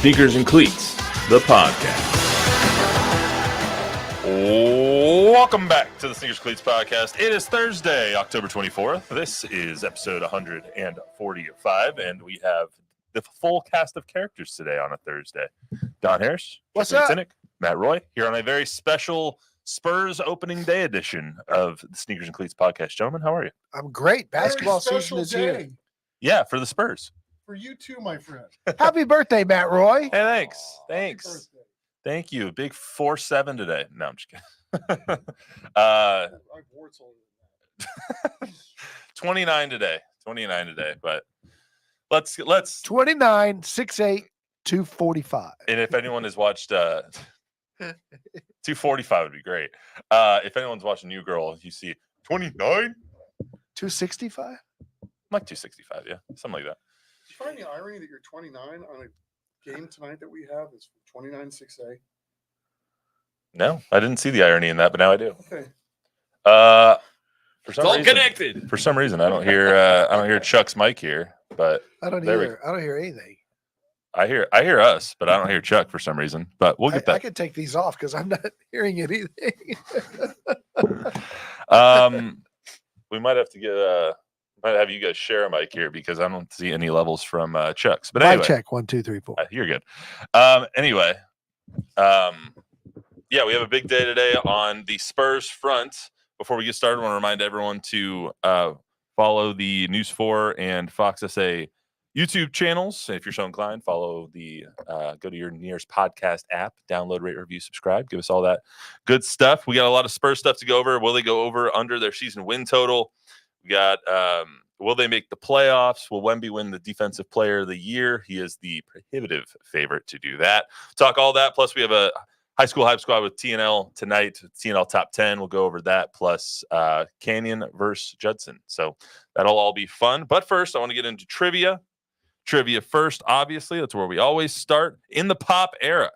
Sneakers and Cleats, the podcast. Welcome back to the Sneakers and Cleats podcast. It is Thursday, October 24th. This is episode 145, and we have the full cast of characters today on a Thursday. Don Harris, what's Jeffrey up? Tinnick, Matt Roy, here on a very special Spurs opening day edition of the Sneakers and Cleats podcast. Gentlemen, how are you? I'm great. Basketball season is here. Yeah, for the Spurs. For you too, my friend. Happy birthday, Matt Roy. Hey, thanks. Happy birthday. Thank you. Big 4-7 today. No, I'm just kidding. I have warts all over that. 29 today, but let's 29, 6'8", 245. and if anyone has watched 245 would be great. If anyone's watching New Girl, you see 29, 265? like 265, yeah, something like that. Did you find the irony that you're 29 on a game tonight that we have is 29-6A? No, I didn't see the irony in that, but now I do. Okay. For some It's all reason, connected. For some reason, I don't hear Chuck's mic here, but I don't There we hear anything. I hear us, but I don't hear Chuck for some reason. But we'll get I that. could take these off because I'm not hearing anything. We might have to get might have you guys share a mic here because I don't see any levels from Chuck's. But Mic anyway, check, 1, 2, 3, 4. you're good. Anyway, yeah, we have a big day today on the Spurs front. Before we get started, I want to remind everyone to follow the News 4 and Fox SA YouTube channels. If you're so inclined, follow the go to your nearest podcast app, download, rate, review, subscribe. Give us all that good stuff. We got a lot of Spurs stuff to go over. Will they go over under their season win total? We got will they make the playoffs? Will Wemby win the Defensive Player of the Year? He is the prohibitive favorite to do that. Talk all that. Plus, we have a high school hype squad with TNL tonight. TNL top 10. We'll go over that. Plus Canyon versus Judson. So that'll all be fun. But first, I want to get into trivia. Trivia first, obviously. That's where we always start. In the Pop era,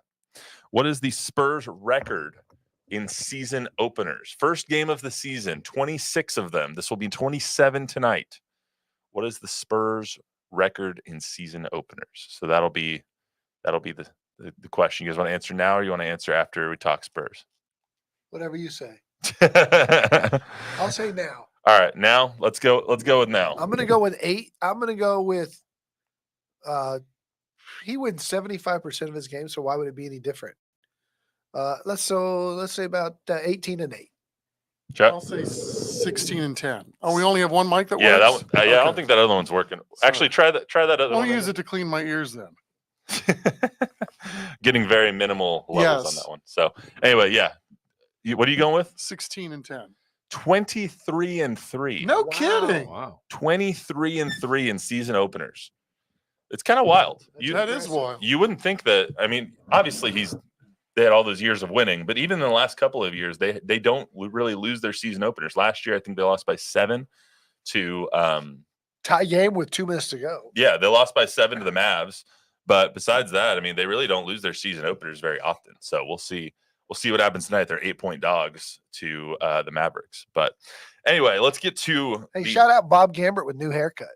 what is the Spurs record in season openers? First game of the season, 26 of them. This will be 27 tonight. What is the Spurs record in season openers? So that'll be the question. You guys want to answer now, or you want to answer after we talk Spurs? Whatever you say. All I'll say now. right, now let's go with now. I'm going to go with 8. I'm going to go with he wins 75% of his games, so why would it be any different? Let's say about 18 and 8. Chuck? I'll say 16-10. Oh, we only have one mic that Yeah, that works? one, I Okay. don't think that other one's working. Actually, try that other I'll one. use it to clean my ears then. Getting very minimal levels on Yes. that one. So anyway, yeah. What are you going with? 16-10. 23-3. No kidding. Wow. 23-3 in season openers. It's kind of wild. That is wild. You wouldn't think that. I mean, obviously they had all those years of winning, but even in the last couple of years, they don't really lose their season openers. Last year, I think they lost by 7 to Tie game with 2 minutes to go. yeah, they lost by 7 to the Mavs. But besides that, I mean, they really don't lose their season openers very often. So we'll see what happens tonight. They're 8-point dogs to the Mavericks. But anyway, let's get to Hey, shout out Bob Gambert with new haircut.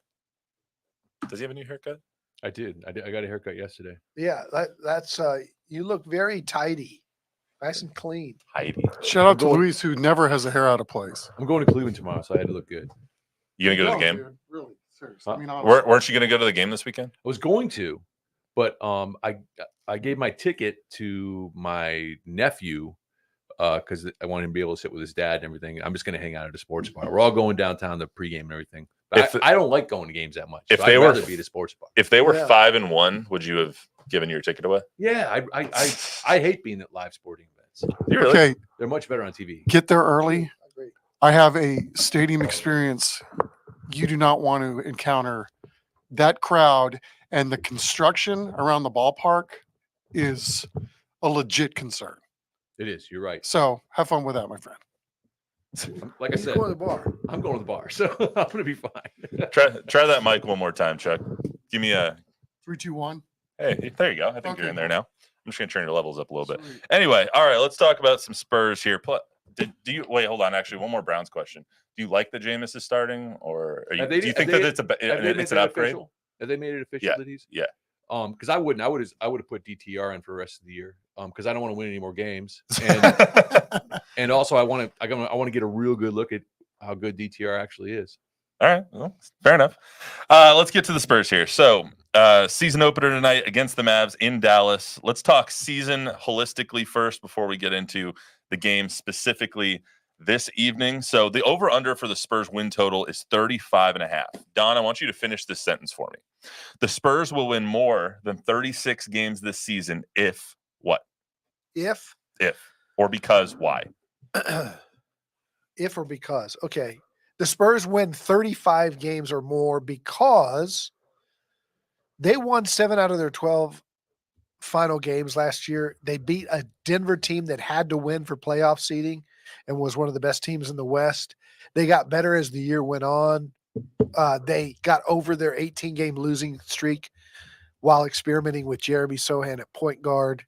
Does he have a new haircut? I did. I got a haircut yesterday. Yeah, that's you look very tidy, nice and clean. Heidi. Shout out to Go- Luis, who never has a hair out of place. I'm going to Cleveland tomorrow, so I had to look good. You gonna go to the No, game? dude, really, seriously. Huh? I mean, honestly. Weren't you gonna go to the game this weekend? I was going to, but I gave my ticket to my nephew because I wanted him to be able to sit with his dad and everything. I'm just going to hang out at a sports bar. We're all going downtown to pregame and everything. But I don't like going to games that much. If so they I'd were- rather be at a sports bar. If they were Yeah. 5-1, would you have given your ticket away? Yeah, I hate being at live sporting events. You really? Okay, They're much better on TV. get there early. Agree. I have a stadium experience. You do not want to encounter that crowd, and the construction around the ballpark is a legit concern. It is. You're right. So have fun with that, my friend. Like I He's said, going to the bar. I'm going to the bar, so I'm going to be fine. Try that mic one more time, Chuck. Give me a 3, 2, 1. hey. There you go. I think you're Okay. in there now. I'm just gonna turn your levels up a little bit. Sweet. Anyway, all right. Let's talk about some Spurs here. Do you wait? Hold on. Actually, one more Browns question. Do you like that Jameis is starting, or do you think that it's Have they made it's an that upgrade? official? Have they made it official Yeah. that he's? Yeah. Because I would have put DTR in for the rest of the year. Because I don't want to win any more games, and also I want to get a real good look at how good DTR actually is. All right, well, fair enough. Let's get to the Spurs here. So, season opener tonight against the Mavs in Dallas. Let's talk season holistically first before we get into the game specifically this evening. So, the over-under for the Spurs win total is 35.5. Don, I want you to finish this sentence for me. The Spurs will win more than 36 games this season if what? If Or because why? If or because. Okay. The Spurs win 35 games or more because they won 7 out of their 12 final games last year. They beat a Denver team that had to win for playoff seeding and was one of the best teams in the West. They got better as the year went on. They got over their 18-game losing streak while experimenting with Jeremy Sohan at point guard.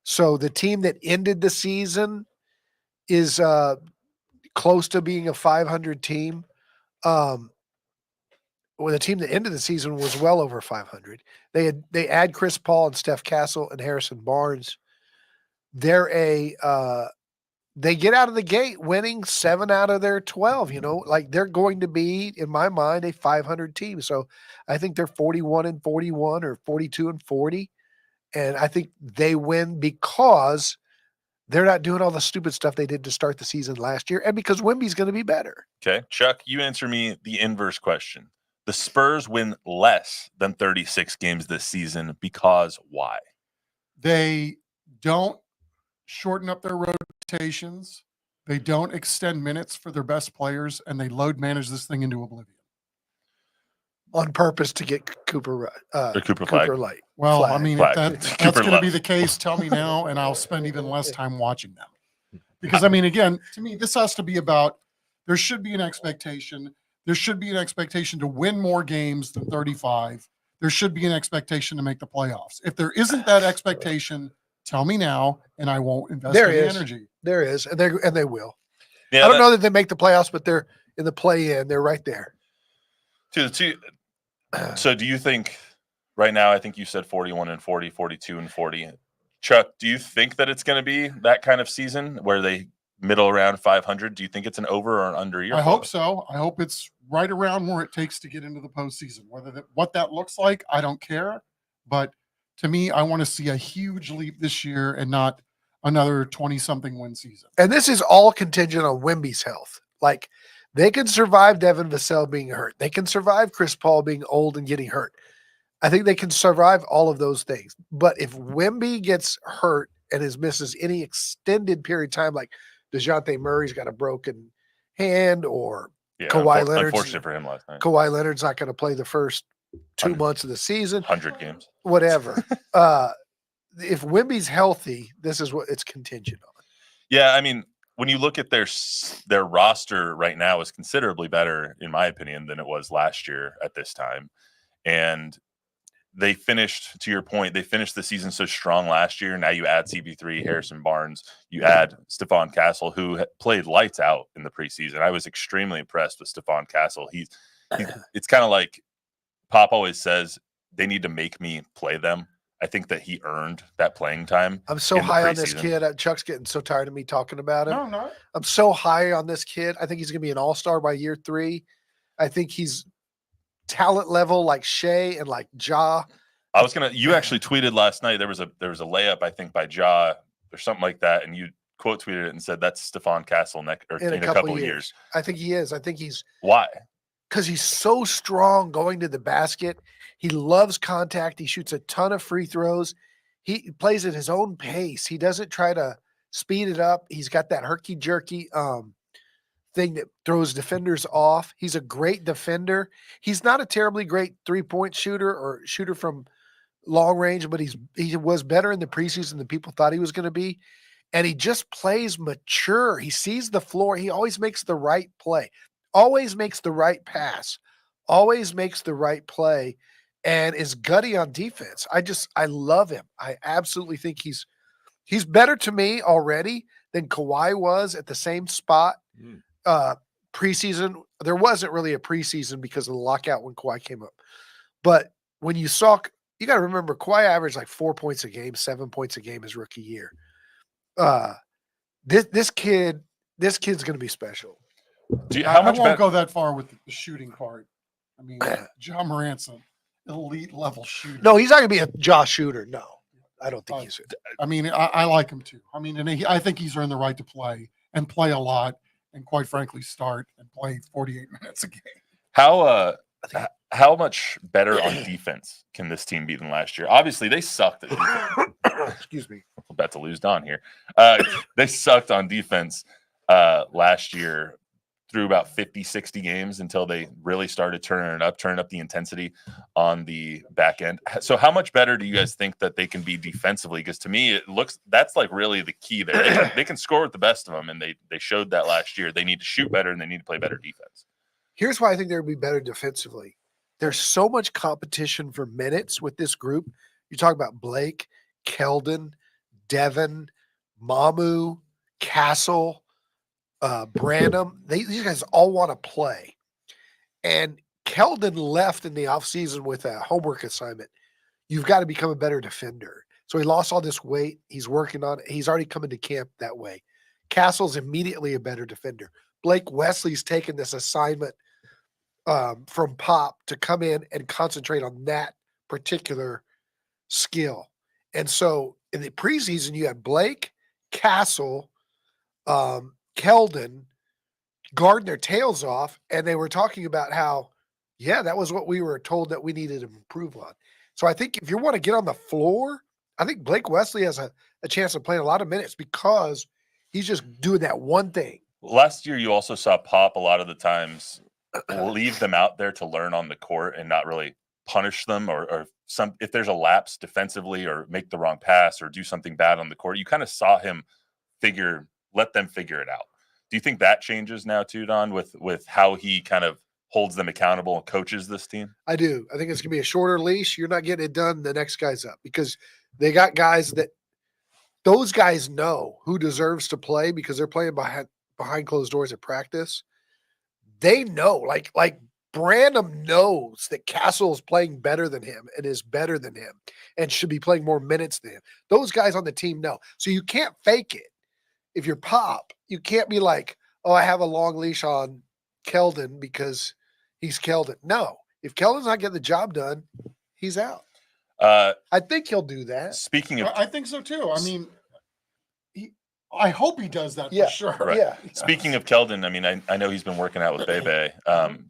So the team that ended the season is close to being a 500 team. Well, the team that ended the season was well over 500. They add Chris Paul and Steph Castle and Harrison Barnes. They get out of the gate winning 7 out of their 12. Like they're going to be, in my mind, a 500 team. So I think they're 41-41 or 42-40, and I think they win because they're not doing all the stupid stuff they did to start the season last year, and because Wemby's going to be better. Okay, Chuck, you answer me the inverse question. The Spurs win less than 36 games this season because why? They don't shorten up their rotations. They don't extend minutes for their best players, and they load manage this thing into oblivion. On purpose to get Cooper Light. Well, Flag. I mean, Flag. if that's Cooper going to be Love. the case, tell me now, and I'll spend even less time watching them. Because, I mean, again, to me, this has to be about there should be an expectation. There should be an expectation to win more games than 35. There should be an expectation to make the playoffs. If there isn't that expectation, tell me now, and I won't invest any energy. There is, and they will. Yeah, I don't know that they make the playoffs, but they're in the play-in. They're right there. So do you think right now, I think you said 41-40, 42-40. Chuck, do you think that it's going to be that kind of season where they middle around 500? Do you think it's an over or an under year? I hope so. I hope it's right around where it takes to get into the postseason. What that looks like, I don't care. But to me, I want to see a huge leap this year and not another 20-something win season. And this is all contingent on Wemby's health. Like, they can survive Devin Vassell being hurt. They can survive Chris Paul being old and getting hurt. I think they can survive all of those things. But if Wemby gets hurt and misses any extended period of time, like DeJounte Murray's got a broken hand, or Kawhi Leonard's, unfortunate for him last night. Kawhi Leonard's not going to play the first 2 months of the season. 100 games. Whatever. If Wemby's healthy, this is what it's contingent on. Yeah, I mean, when you look at their roster right now is considerably better, in my opinion, than it was last year at this time. And they finished, to your point, they finished the season so strong last year. Now you add CB3, Harrison Barnes, you add Stephon Castle, who played lights out in the preseason. I was extremely impressed with Stephon Castle. It's kind of like Pop always says, they need to make me play them. I think that he earned that playing time. I'm so high on this kid. Chuck's getting so tired of me talking about him. No, I'm not. I'm so high on this kid. I think he's going to be an all-star by year 3. I think he's talent level like Shea and like Ja. You actually tweeted last night, there was a layup, I think, by Ja or something like that, and you quote tweeted it and said that's Stephon Castle in a couple of years. I think he is. I think he's why? Because he's so strong going to the basket. He loves contact. He shoots a ton of free throws. He plays at his own pace. He doesn't try to speed it up. He's got that herky-jerky thing that throws defenders off. He's a great defender. He's not a terribly great three-point shooter or shooter from long range, but he was better in the preseason than people thought he was going to be. And he just plays mature. He sees the floor. He always makes the right play, always makes the right pass, always makes the right play, and is gutty on defense. I love him. I absolutely think he's better to me already than Kawhi was at the same spot. Preseason, there wasn't really a preseason because of the lockout when Kawhi came up. But when you saw you got to remember, Kawhi averaged like 4 points a game, 7 points a game his rookie year. This kid's going to be special. How I much won't better? go that far with the shooting part. I mean, John Morant's an elite level shooter. No, he's not going to be a Josh shooter. No, I don't think he's. I mean, I like him too. I mean, and I think he's earned the right to play and play a lot, and quite frankly, start and play 48 minutes a game. How much better on defense can this team be than last year? Obviously, they sucked at defense. Excuse me. I'm about to lose Don here. They sucked on defense last year through about 50, 60 games until they really started turning up the intensity on the back end. So how much better do you guys think that they can be defensively? Because to me, it looks that's like really the key there. They can score with the best of them, and they showed that last year. They need to shoot better, and they need to play better defense. Here's why I think they'll be better defensively. There's so much competition for minutes with this group. You talk about Blake, Keldon, Devin, Mamu, Castle, Branham. These guys all want to play. And Keldon left in the offseason with a homework assignment. You've got to become a better defender. So he lost all this weight. He's working on it. He's already coming to camp that way. Castle's immediately a better defender. Blake Wesley's taken this assignment from Pop to come in and concentrate on that particular skill. And so in the preseason, you had Blake, Castle, Keldon guarding their tails off, and they were talking about how, yeah, that was what we were told that we needed to improve on. So I think if you want to get on the floor, I think Blake Wesley has a chance of playing a lot of minutes because he's just doing that one thing. Last year, you also saw Pop a lot of the times leave them out there to learn on the court and not really punish them or some if there's a lapse defensively or make the wrong pass or do something bad on the court. You kind of saw him let them figure it out. Do you think that changes now too, Don, with how he kind of holds them accountable and coaches this team? I do. I think it's going to be a shorter leash. You're not getting it done. The next guy's up because they got guys that those guys know who deserves to play because they're playing behind closed doors at practice. They know, like Branham knows that Castle is playing better than him and is better than him and should be playing more minutes than him. Those guys on the team know. So you can't fake it. If you're Pop, you can't be like, oh, I have a long leash on Keldon because he's Keldon. No, if Keldon's not getting the job done, he's out. I think he'll do that. Speaking of, I think so too. I mean, I hope he does that for sure. Right. Yeah. Speaking of Keldon, I mean, I know he's been working out with Bebe.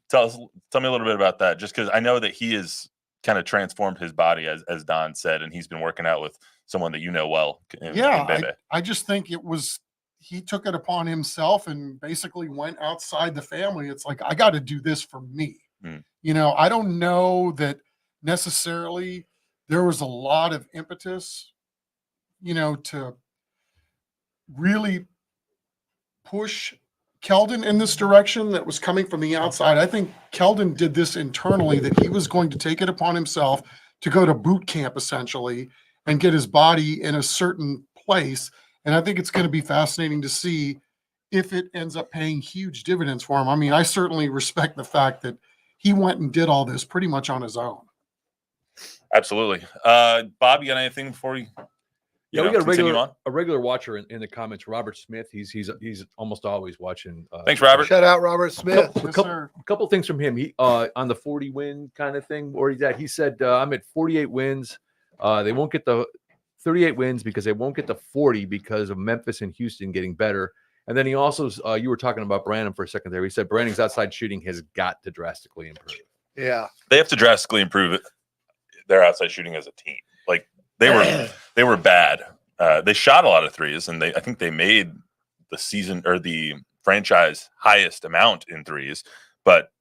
Tell me a little bit about that, just because I know that he has kind of transformed his body, as Don said, and he's been working out with someone that you know well. In Bebe. I just think he took it upon himself and basically went outside the family. It's like, I got to do this for me. You know, I don't know that necessarily there was a lot of impetus, you know, to really push Keldon in this direction that was coming from the outside. I think Keldon did this internally, that he was going to take it upon himself to go to boot camp essentially and get his body in a certain place. And I think it's going to be fascinating to see if it ends up paying huge dividends for him. I mean, I certainly respect the fact that he went and did all this pretty much on his own. Absolutely. Bob, you got anything before you? Yeah, we got continue on? a regular watcher in the comments, Robert Smith. He's almost always watching. Thanks, Robert. Shout out Robert Smith. A couple things from him. He on the 40 win kind of thing where he's at. He said, "I'm at 48 wins. They won't get the 38 wins because they won't get the 40 because of Memphis and Houston getting better." And then he also, you were talking about Branham for a second there. He said Branning's outside shooting has got to drastically improve. Yeah, they have to drastically improve it. Their outside shooting as a team, like they were bad. They shot a lot of threes, and I think they made the season or the franchise highest amount in threes, but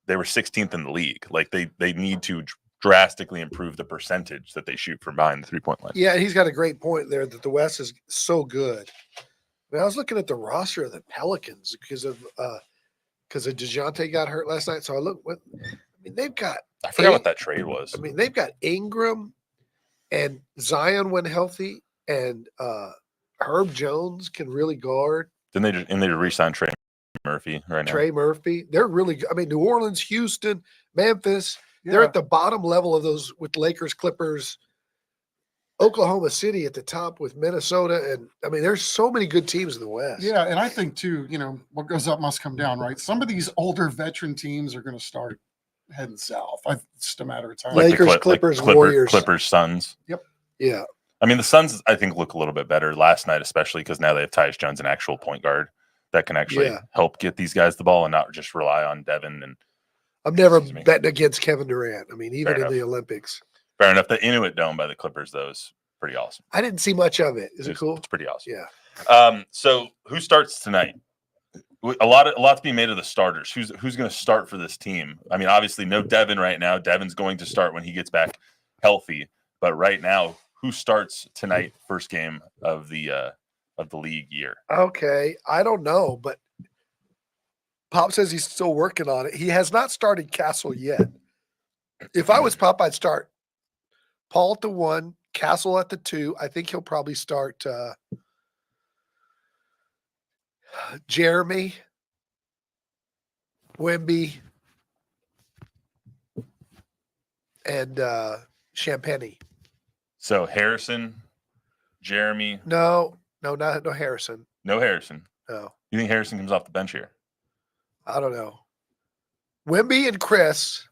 they were 16th in the league. Like they need to drastically improve the percentage that they shoot from behind the 3-point line. Yeah, he's got a great point there that the West is so good. I mean, I was looking at the roster of the Pelicans because of DeJounte got hurt last night. So I look what I mean, they've got. I forgot what that trade was. I mean, they've got Ingram and Zion when healthy, and Herb Jones can really guard. Then they re-signed Trey Murphy right now. Trey Murphy, they're really good. I mean, New Orleans, Houston, Memphis. They're at the bottom level of those with Lakers, Clippers, Oklahoma City at the top with Minnesota. And I mean, there's so many good teams in the West. Yeah, and I think too, what goes up must come down, right? Some of these older veteran teams are going to start heading south. It's just a matter of time. Lakers, Clippers, Warriors. Clippers, Suns. Yeah. I mean, the Suns, I think, look a little bit better last night, especially because now they have Tyus Jones, an actual point guard that can actually help get these guys the ball and not just rely on Devin. And I'm never betting against Kevin Durant. I mean, even Fair in the enough. Olympics. Fair enough. The Inuit Dome by the Clippers, though, is pretty awesome. I didn't see much of it. Is it cool? It's pretty awesome. Yeah. So who starts tonight? A lot to be made of the starters. Who's going to start for this team? I mean, obviously, no Devin right now. Devin's going to start when he gets back healthy. But right now, who starts tonight? First game of the league year. Okay. I don't know, but Pop says he's still working on it. He has not started Castle yet. If I was Pop, I'd start Paul at the 1, Castle at the 2. I think he'll probably start Jeremy, Wemby, and Champagny. So Harrison, Jeremy. No Harrison. No Harrison. No. You think Harrison comes off the bench here? I don't know. Wemby and Chris,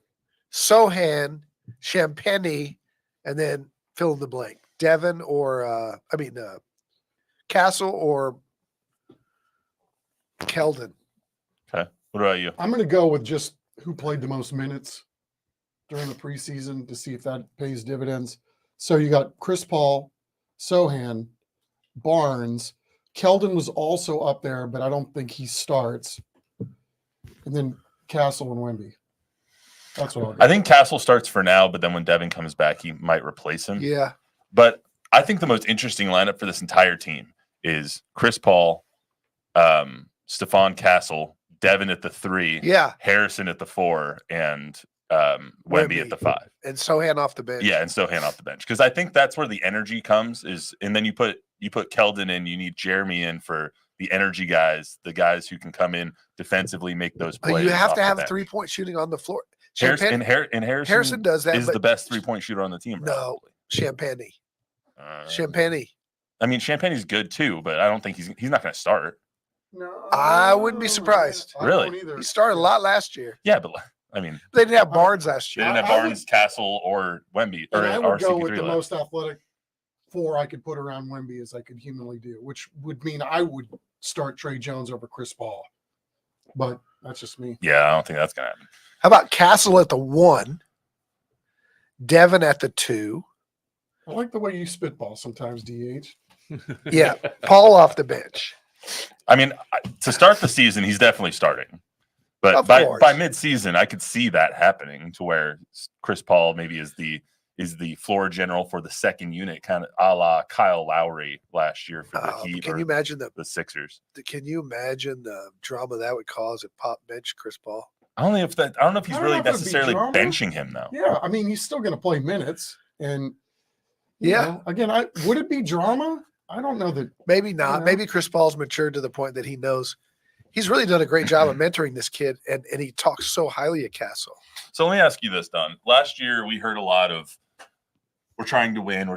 Sohan, Champagny, and then fill in the blank. Devin or Castle or Keldon. Okay. What about you? I'm going to go with just who played the most minutes during the preseason to see if that pays dividends. So you got Chris Paul, Sohan, Barnes. Keldon was also up there, but I don't think he starts. And then Castle and Wemby. That's what I'll go. I think Castle starts for now, but then when Devin comes back, he might replace him. Yeah. But I think the most interesting lineup for this entire team is Chris Paul, Stephon Castle, Devin at the 3, Harrison at the 4, and Wemby at the 5. And Sohan off the bench. Yeah, and Sohan off the bench. Because I think that's where the energy comes and then you put Keldon in, you need Jeremy in for the energy guys, the guys who can come in defensively, make those plays. You have to have 3-point shooting on the floor. Harrison does that. Is the best 3-point shooter on the team. No, Champagny. I mean, Champagny's good too, but I don't think he's not going to start. No, I wouldn't be surprised. Really? He started a lot last year. Yeah, but I mean, they didn't have Barnes last they year. didn't have Barnes, Castle, or Wemby. Or I would go with CP3 the left. most athletic 4 I could put around Wemby as I could humanly do, which would mean I would start Trey Jones over Chris Paul. But that's just me. Yeah, I don't think that's going to happen. How about Castle at the 1, Devin at the 2? I like the way you spitball sometimes, DH. Yeah, Paul off the bench. I mean, to start the season, he's definitely starting. But Of by course. mid-season, I could see that happening to where Chris Paul maybe is the floor general for the second unit, kind of a la Kyle Lowry last year for the Heat. Can you imagine the Sixers? Can you imagine the drama that would cause if Pop bench Chris Paul? I don't know if he's I don't really know if it'd be necessarily drama. benching him though. Yeah, I mean, he's still going to play minutes. And, you know, again, would it be drama? I don't know that. Maybe not. You know? Maybe Chris Paul's matured to the point that he knows he's really done a great job of mentoring this kid, and he talks so highly of Castle. So let me ask you this, Don. Last year we heard a lot of we're trying to win,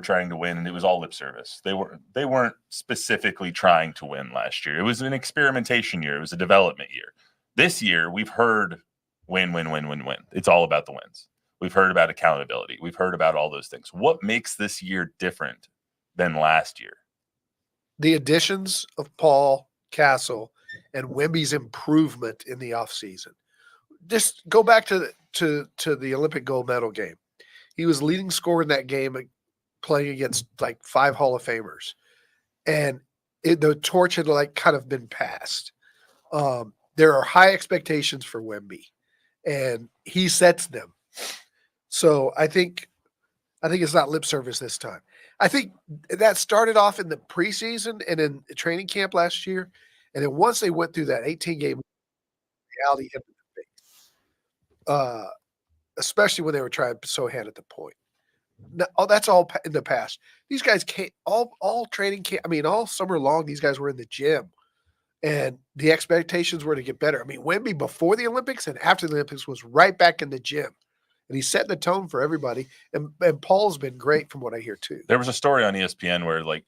and it was all lip service. They weren't specifically trying to win last year. It was an experimentation year. It was a development year. This year we've heard win. It's all about the wins. We've heard about accountability. We've heard about all those things. What makes this year different than last year? The additions of Paul, Castle, and Wemby's improvement in the offseason. Just go back to the Olympic gold medal game. He was leading scorer in that game, playing against like 5 Hall of Famers, and the torch had kind of been passed. There are high expectations for Wemby, and he sets them. So I think it's not lip service this time. I think that started off in the preseason and in training camp last year. And then once they went through that 18-game reality hit the face, especially when they were trying Sohan at the point. No, that's all in the past. These guys can't all training camp. I mean, all summer long, these guys were in the gym, and the expectations were to get better. I mean, Wemby before the Olympics and after the Olympics was right back in the gym, and he's setting the tone for everybody. And Paul's been great from what I hear too. There was a story on ESPN where like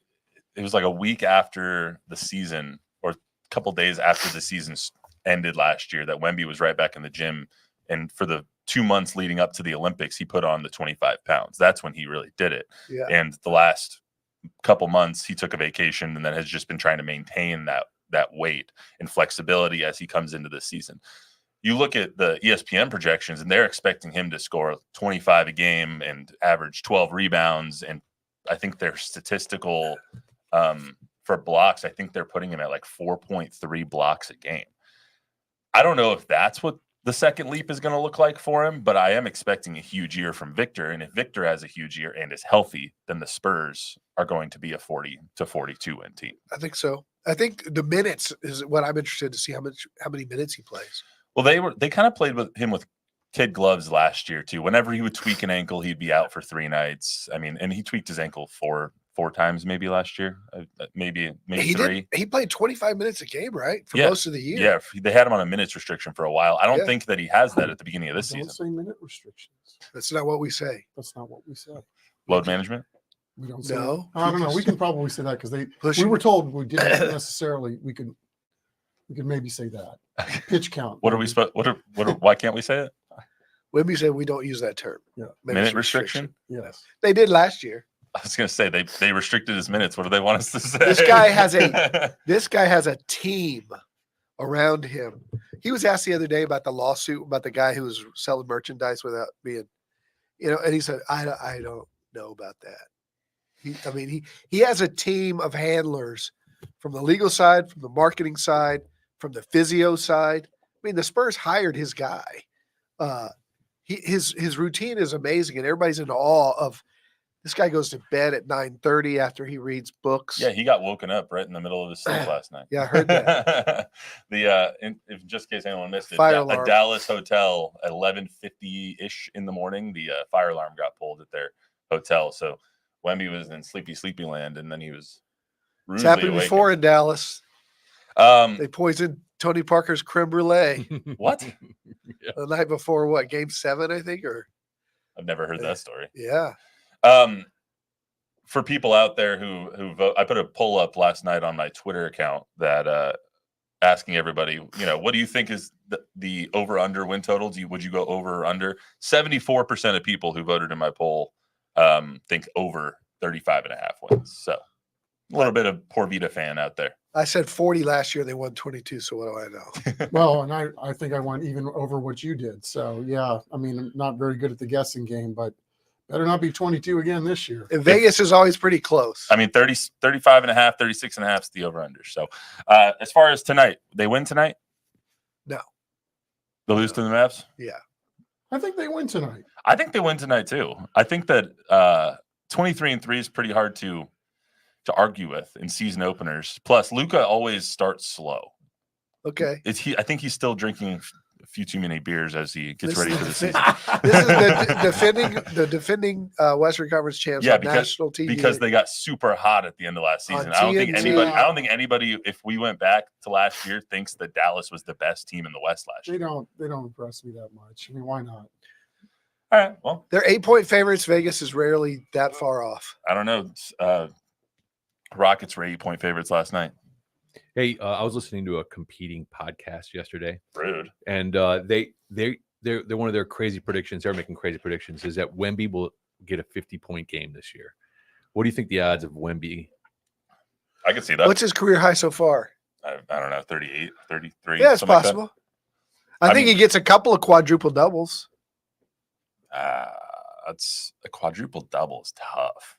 it was like a week after the season or a couple days after the season ended last year that Wemby was right back in the gym. And for the 2 months leading up to the Olympics, he put on the 25 pounds. That's when he really did it. Yeah. And the last couple months, he took a vacation and then has just been trying to maintain that weight and flexibility as he comes into this season. You look at the ESPN projections, and they're expecting him to score 25 a game and average 12 rebounds. And I think their statistical for blocks, I think they're putting him at like 4.3 blocks a game. I don't know if that's what the second leap is going to look like for him, but I am expecting a huge year from Victor. And if Victor has a huge year and is healthy, then the Spurs are going to be a 40 to 42 win team. I think so. I think the minutes is what I'm interested to see how many minutes he plays. Well, they kind of played with him with kid gloves last year too. Whenever he would tweak an ankle, he'd be out for 3 nights. I mean, and he tweaked his ankle four times maybe last year, maybe He 3. He played 25 minutes a game, right, for Yeah. most of the year. Yeah, they had him on a minutes restriction for a while. I don't Yeah. think that he has that at the beginning of this Don't season. say minute restrictions. That's not what we say. That's not what we say. Load management. We don't say No. that. I don't know. We can probably say that because we were told we didn't necessarily. We could maybe say that. Pitch count. What are we supposed? Why can't we say it? Wemby said we don't use that term. Yeah. Minute restriction. Yes. They did last year. I was going to say they restricted his minutes. What do they want us to say? This guy has a team around him. He was asked the other day about the lawsuit about the guy who was selling merchandise without being, and he said, I don't know about that. He has a team of handlers from the legal side, from the marketing side, from the physio side. I mean, the Spurs hired his guy. His routine is amazing, and everybody's in awe of. This guy goes to bed at 9:30 after he reads books. Yeah, he got woken up right in the middle of his sleep last night. Yeah, I heard that. If just in case anyone missed it, Fire a alarm. Dallas hotel at 11:50-ish in the morning, the fire alarm got pulled at their hotel. So Wemby was in sleepy land, and then he was It's rudely happened awakened. before in Dallas. Um, They poisoned Tony Parker's creme brulee what? the night before. What, Game 7, I think, or I've never heard that story. yeah. For people out there who vote, I put a poll up last night on my Twitter account that asking everybody, what do you think is the over under win total? Would you go over or under? 74% of people who voted in my poll think over 35.5 wins. So a little bit of Poor Vita fan out there. I said 40 last year. They won 22. So what do I know? Well, and I think I went even over what you did. So yeah, I mean, I'm not very good at the guessing game, but better not be 22 again this year. And Vegas is always pretty close. I mean, 35.5, 36.5 is the over under. So as far as tonight, they win tonight? No. They lose to the Mavs? Yeah. I think they win tonight. I think they win tonight too. I think that 23-3 is pretty hard to argue with in season openers. Plus, Luka always starts slow. Okay. I think he's still drinking a few too many beers as he gets ready for the season. This is the defending Western Conference champs on national TV. Because they got super hot at the end of last season. I don't think anybody, if we went back to last year, thinks that Dallas was the best team in the West last year. They don't impress me that much. I mean, why not? All right. Well, they're 8-point favorites. Vegas is rarely that far off. I don't know. Rockets were 8-point favorites last night. Hey, I was listening to a competing podcast yesterday. Rude. And they're one of their crazy predictions. They're making crazy predictions. Is that Wemby will get a 50-point game this year? What do you think the odds of Wemby? I can see that. What's his career high so far? I don't know, 38, 33. Yeah, it's possible. Like I think he gets a couple of quadruple doubles. That's a quadruple double is tough.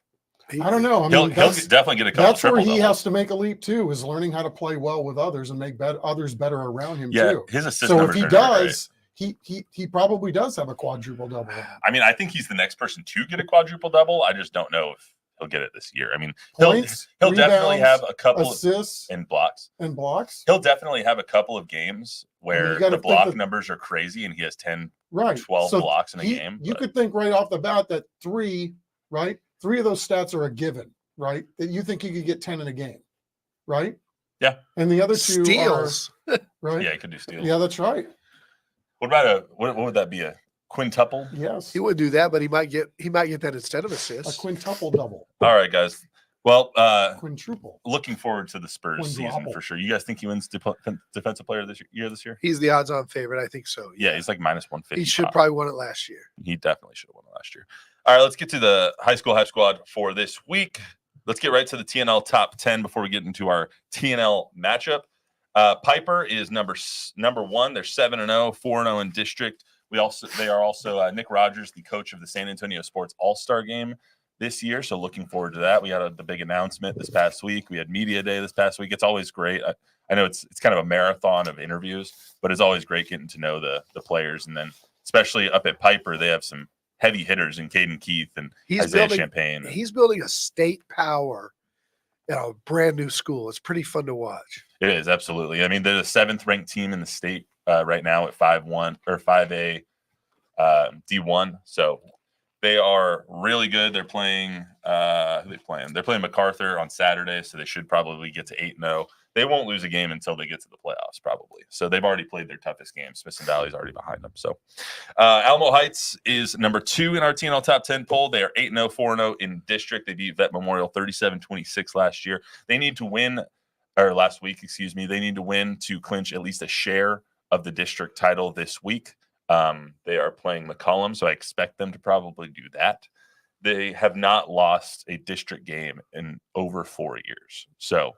I don't know. I mean, he'll definitely get a couple. That's where he doubles. has to make a leap too, is learning how to play well with others and make others better around him too. His assist so if numbers he are does, he probably does have a quadruple double. I mean, I think he's the next person to get a quadruple double. I just don't know if he'll get it this year. I mean, he'll definitely have a couple assists and blocks. He'll definitly have a couple of games where the block numbers are crazy and he has 10, 12 blocks in a game. You could think right off the bat that three of those stats are a given, right? That you think he could get 10 in a game, right? Yeah. And the other two steals, right? Yeah, he could do steals. Yeah, that's right. What about what would that be? A quintuple. Yes. He wouldn't do that, but he might get that instead of A assists. quintuple double. All right, guys. Well, Quintuple. looking forward to the Spurs season Quintuple. for sure. You guys think he wins defensive player this year? He's the odds-on favorite. I think so. Yeah, he's like -150. He should probably won it last year. He definitely should have won it last year. All right, let's get to the high school hype squad for this week. Let's get right to the TNL top 10 before we get into our TNL matchup. Piper is number 1. They're 7-0, 4-0 in district. They are also Nick Rogers, the coach of the San Antonio Sports All-Star Game this year. So looking forward to that. We had the big announcement this past week. We had media day this past week. It's always great. I know it's kind of a marathon of interviews, but it's always great getting to know the players. And then especially up at Piper, they have some heavy hitters in Caden Keith and Isaiah Champagne. He's building a state power at a brand new school. It's pretty fun to watch. It is, absolutely. I mean, they're the 7th ranked team in the state right now at 5-1 or 5A D1. So they are really good. They're playing They're playing MacArthur on Saturday, so they should probably get to 8-0. They won't lose a game until they get to the playoffs, probably. So they've already played their toughest game. Smithson Valley's already behind them. So Alamo Heights is number 2 in our TNL top 10 poll. They are 8-0, 4-0 in district. They beat Vet Memorial 37-26 last year. They need to win, or last week, excuse me. They need to win to clinch at least a share of the district title this week. They are playing McCollum, so I expect them to probably do that. They have not lost a district game in over 4 years. So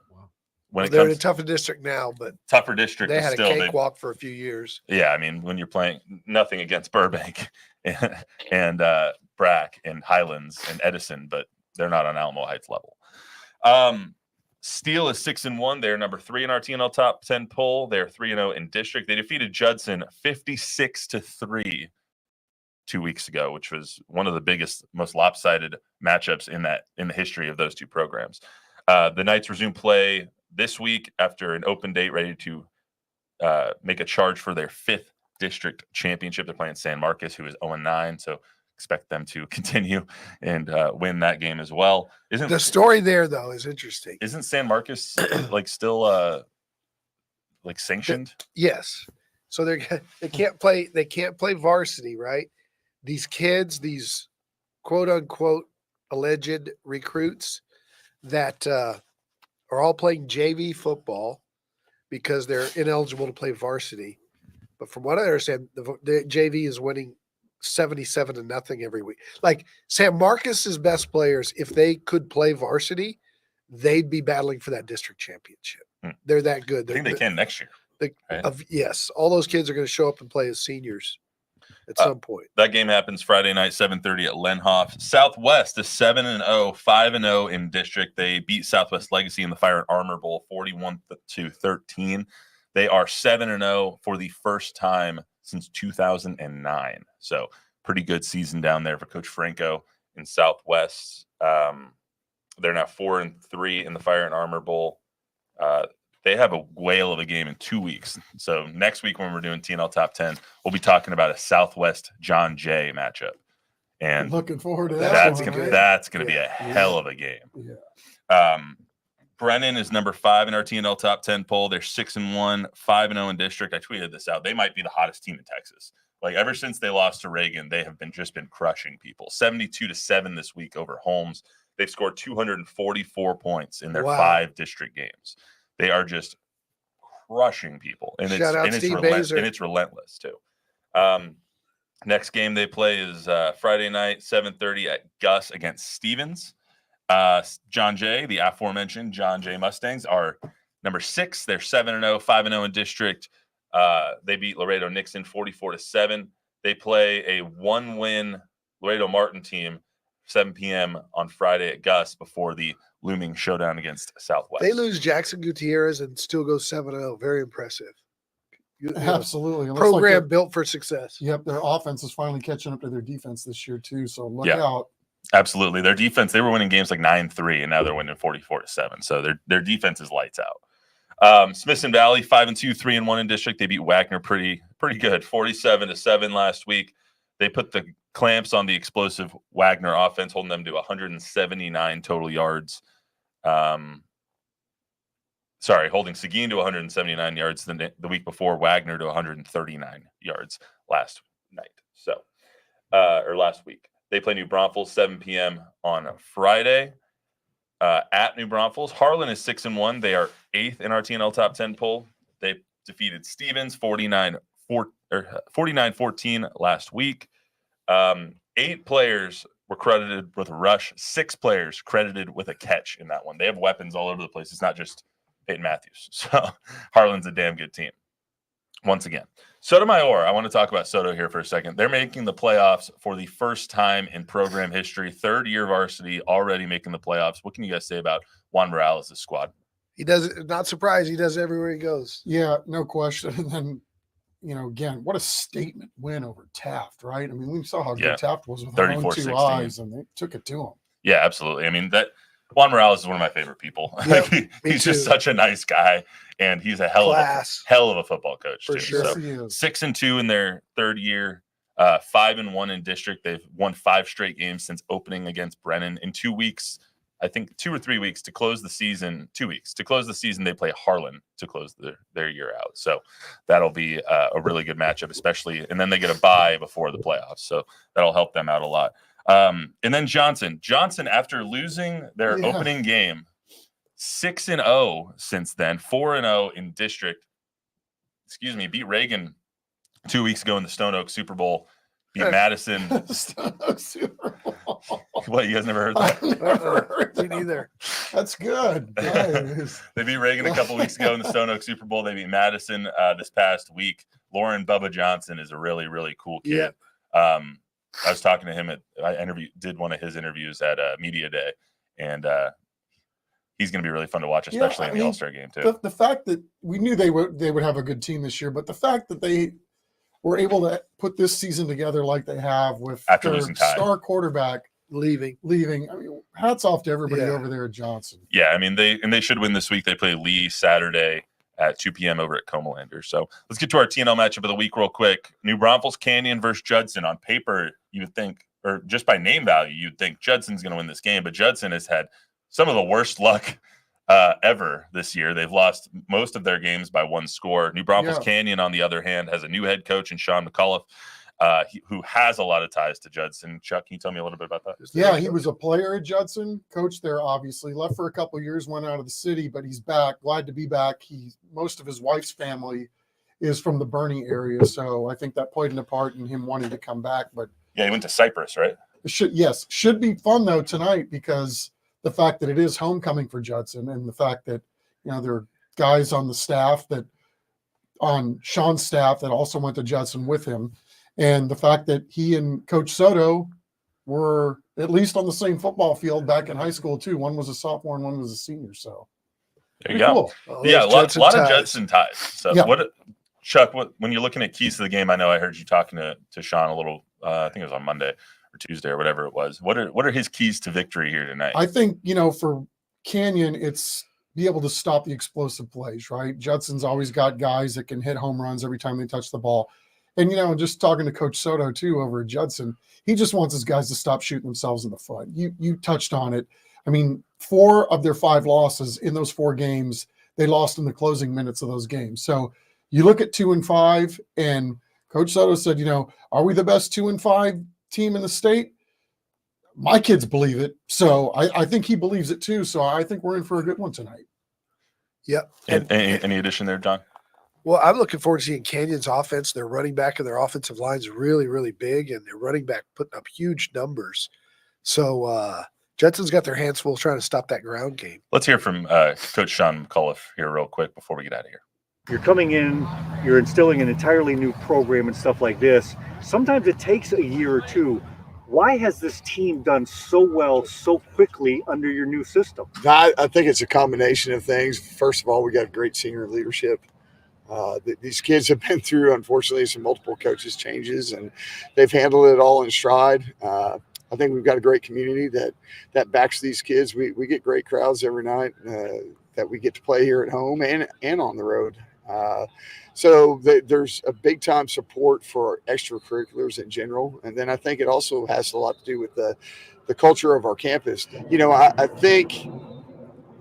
when they're in a tougher district now, but tougher district, they but had still, a cakewalk for a few years. Yeah, I mean, when you're playing, nothing against Burbank and Brack and Highlands and Edison, but they're not on Alamo Heights level. Steele is 6-1. They're number 3 in our TNL top 10 poll. They're 3-0 in district. They defeated Judson 56-3 2 weeks ago, which was one of the biggest, most lopsided matchups in the history of those two programs. The Knights resume play this week after an open date, ready to make a charge for their 5th district championship. They're playing San Marcos, who is 0-9. So expect them to continue and win that game as well. Isn't the story there though is interesting? Isn't San Marcos like still like sanctioned? Yes. So they can't play varsity, right? These kids, these quote unquote alleged recruits that are all playing JV football because they're ineligible to play varsity. But from what I understand, the JV is winning 77-0 every week. Like San Marcos's best players, if they could play varsity, they'd be battling for that district championship. They're that good. I think they can next year. Right? Yes, all those kids are going to show up and play as seniors at some point. That game happens Friday night, 7:30 at Lenhoff. Southwest is 7-0, 5-0 in district. They beat Southwest Legacy in the Fire and Armor Bowl 41-13. They are 7-0 for the first time since 2009. So pretty good season down there for Coach Franco in Southwest. They're now 4-3 in the Fire and Armor Bowl. They have a whale of a game in 2 weeks. So next week when we're doing TNL Top 10, we'll be talking about a Southwest John Jay matchup. And looking forward to that. That's gonna be a hell of a game. Yeah. Brennan is number 5 in our TNL Top 10 poll. They're 6-1, 5-0 in district. I tweeted this out. They might be the hottest team in Texas. Like ever since they lost to Reagan, they have just been crushing people. 72-7 this week over Holmes. They've scored 244 points in their 5 district games. They are just crushing people, and it's relentless too. Next game they play is Friday night, 7:30 at Gus against Stevens. John Jay, the aforementioned John Jay Mustangs, are number 6. They're 7-0, 5-0 in district. They beat Laredo Nixon 44-7. They play a 1-win Laredo Martin team 7 p.m. on Friday at Gus before the looming showdown against Southwest. They lose Jackson Gutierrez and still go 7-0. Very impressive. Absolutely. Program built for success. Yep, their offense is finally catching up to their defense this year too. So look out. Absolutely. Their defense, they were winning games like 9-3, and now they're winning 44-7. So their defense is lights out. Smithson Valley, 5-2, 3-1 in district. They beat Wagner pretty good, 47-7 last week. They put the clamps on the explosive Wagner offense, holding them to 179 total yards. Holding Seguin to 179 yards the week before, Wagner to 139 yards last night. So or last week. They play New Braunfels 7 p.m. on Friday at New Braunfels. Harlan is 6-1. They are 8th in our TNL top 10 poll. They defeated Stevens 49-14 last week. 8 players were credited with a rush. 6 players credited with a catch in that one. They have weapons all over the place. It's not just Peyton Matthews. So Harlan's a damn good team. Once again, Sotomayor, I want to talk about Soto here for a second. They're making the playoffs for the first time in program history. 3rd year varsity, already making the playoffs. What can you guys say about Juan Morales' squad? He does it. Not surprised. He does it everywhere he goes. Yeah, no question. And then, again, what a statement win over Taft, right? I mean, we saw how good Taft was with their own 2 eyes, and they took it to him. Yeah, absolutely. I mean, that Juan Morales is one of my favorite people. Yep, he's just such a nice guy, and he's a hell of a football coach for too. sure. So 6-2 in their 3rd year, 5-1 in district. They've won 5 straight games since opening against Brennan. In 2 weeks, I think 2 or 3 weeks to close the season. 2 weeks to close the season, they play Harlan to close their year out. So that'll be a really good matchup, especially. And then they get a bye before the playoffs, so that'll help them out a lot. And then Johnson, after losing their opening game, 6-0 since then, 4-0 in district. Beat Reagan 2 weeks ago in the Stone Oak Super Bowl. Beat Madison. Stone Oak Super Bowl. What, you guys never heard that? Never heard Me neither. That's good. Nice. They beat Reagan a couple weeks ago in the Stone Oak Super Bowl. They beat Madison this past week. Lauren Bubba Johnson is a really, really cool kid. Yeah. I was talking to him did one of his interviews at Media Day, and he's going to be really fun to watch, especially in the All-Star game too. The fact that we knew they would have a good team this year, but the fact that they were able to put this season together like they have with after their losing Ty. Star quarterback leaving. I mean, hats off to everybody over there at Johnson. Yeah, I mean they should win this week. They play Lee Saturday at 2 p.m. over at Comalander. So let's get to our TNL matchup of the week real quick. New Braunfels Canyon versus Judson. On paper, you would think, or just by name value, you'd think Judson's going to win this game, but Judson has had some of the worst luck ever this year. They've lost most of their games by 1 score. New Braunfels Canyon, on the other hand, has a new head coach in Sean McCullough, who has a lot of ties to Judson. Chuck, can you tell me a little bit about that? Yeah, he was a player at Judson, coach there, obviously. Left for a couple of years, went out of the city, but he's back. Glad to be back. Most of his wife's family is from the Bernie area, so I think that played an part in him wanting to come back. But yeah, he went to Cyprus, right? Should be fun though tonight, because the fact that it is homecoming for Judson, and the fact that there are guys on the staff on Sean's staff that also went to Judson with him. And the fact that he and Coach Soto were at least on the same football field back in high school too. One was a sophomore and one was a senior. So there you go. Cool. A lot of Judson ties. So Chuck, when you're looking at keys to the game, I know I heard you talking to Sean a little, I think it was on Monday or Tuesday or whatever it was. What are his keys to victory here tonight? I think, for Canyon, it's be able to stop the explosive plays, right? Judson's always got guys that can hit home runs every time they touch the ball. And, just talking to Coach Soto, too, over at Judson, he just wants his guys to stop shooting themselves in the foot. You touched on it. I mean, 4 of their 5 losses in those 4 games, they lost in the closing minutes of those games. So you look at 2-5, and Coach Soto said, are we the best 2-5 team in the state? My kids believe it. So I think he believes it, too. So I think we're in for a good one tonight. Yep. Any addition there, John? Well, I'm looking forward to seeing Canyon's offense. Their running back and their offensive line is really, really big, and their running back putting up huge numbers. So Judson's got their hands full trying to stop that ground game. Let's hear from Coach Sean McCullough here real quick before we get out of here. You're coming in, you're instilling an entirely new program and stuff like this. Sometimes it takes a year or two. Why has this team done so well so quickly under your new system? I think it's a combination of things. First of all, we got great senior leadership. These kids have been through, unfortunately, some multiple coaches changes, and they've handled it all in stride. I think we've got a great community that backs these kids. We get great crowds every night that we get to play here at home and on the road. So there's a big time support for extracurriculars in general. And then I think it also has a lot to do with the culture of our campus. I think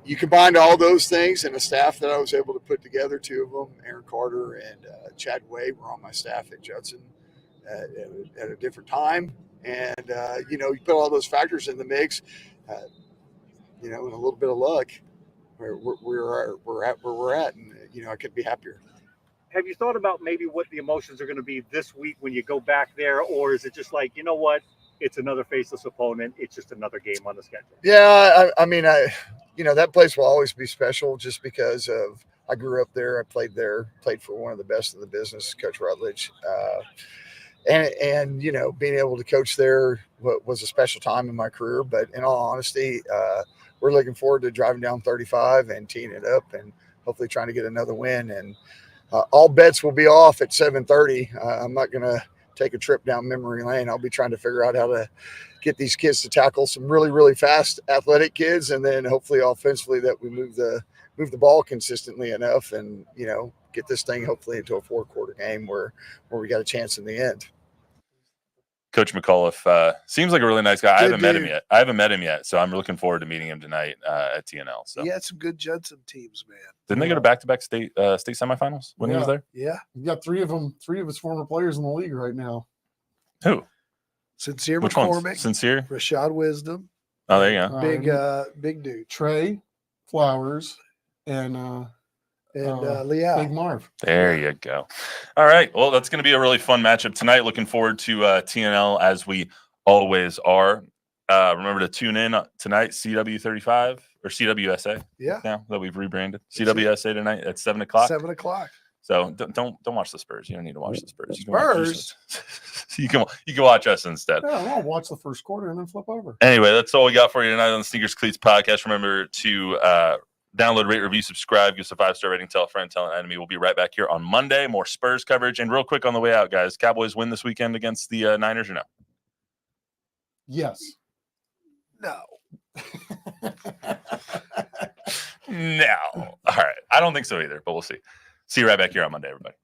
you combined all those things, and a staff that I was able to put together, 2 of them, Aaron Carter and Chad Way, were on my staff at Judson at a different time. And, you put all those factors in the mix, and a little bit of luck, we're at where we're at. And, I couldn't be happier. Have you thought about maybe what the emotions are going to be this week when you go back there? Or is it just like, you know what? It's another faceless opponent. It's just another game on the schedule. Yeah, I mean, that place will always be special just because I grew up there. I played there, played for one of the best in the business, Coach Rutledge. And being able to coach there was a special time in my career. But in all honesty, we're looking forward to driving down 35 and teeing it up and hopefully trying to get another win. And all bets will be off at 7:30. I'm not going to take a trip down memory lane. I'll be trying to figure out how to get these kids to tackle some really, really fast athletic kids. And then hopefully offensively that we move the ball consistently enough and, get this thing hopefully into a 4-quarter game where we got a chance in the end. Coach McAuliffe seems like a really nice guy. I haven't met him yet. So I'm looking forward to meeting him tonight at TNL. So He had some good Judson teams, man. didn't they go to back-to-back state semifinals when he was there? Yeah. You got three of his former players in the league right now. Who? Sincere Which McCormick, ones? Sincere? Rashad Wisdom, Oh, there you go. big dude, Trey Flowers and Leal. Big Marv. There you go. All right. Well, that's going to be a really fun matchup tonight. Looking forward to TNL as we always are. Remember to tune in tonight, CW35 or CWSA. Yeah. Now that we've rebranded, CWSA tonight at 7 o'clock. 7 o'clock. So don't watch the Spurs. You don't need to watch the Spurs. Spurs. You can watch us instead. Yeah, I'll watch the first quarter and then flip over. Anyway, that's all we got for you tonight on the Sneakers Cleats podcast. Remember to download, rate, review, subscribe, give us a 5-star rating, tell a friend, tell an enemy. We'll be right back here on Monday. More Spurs coverage. And real quick on the way out, guys, Cowboys win this weekend against the Niners or no? Yes. No. No. All right. I don't think so either, but we'll see. See you right back here on Monday, everybody.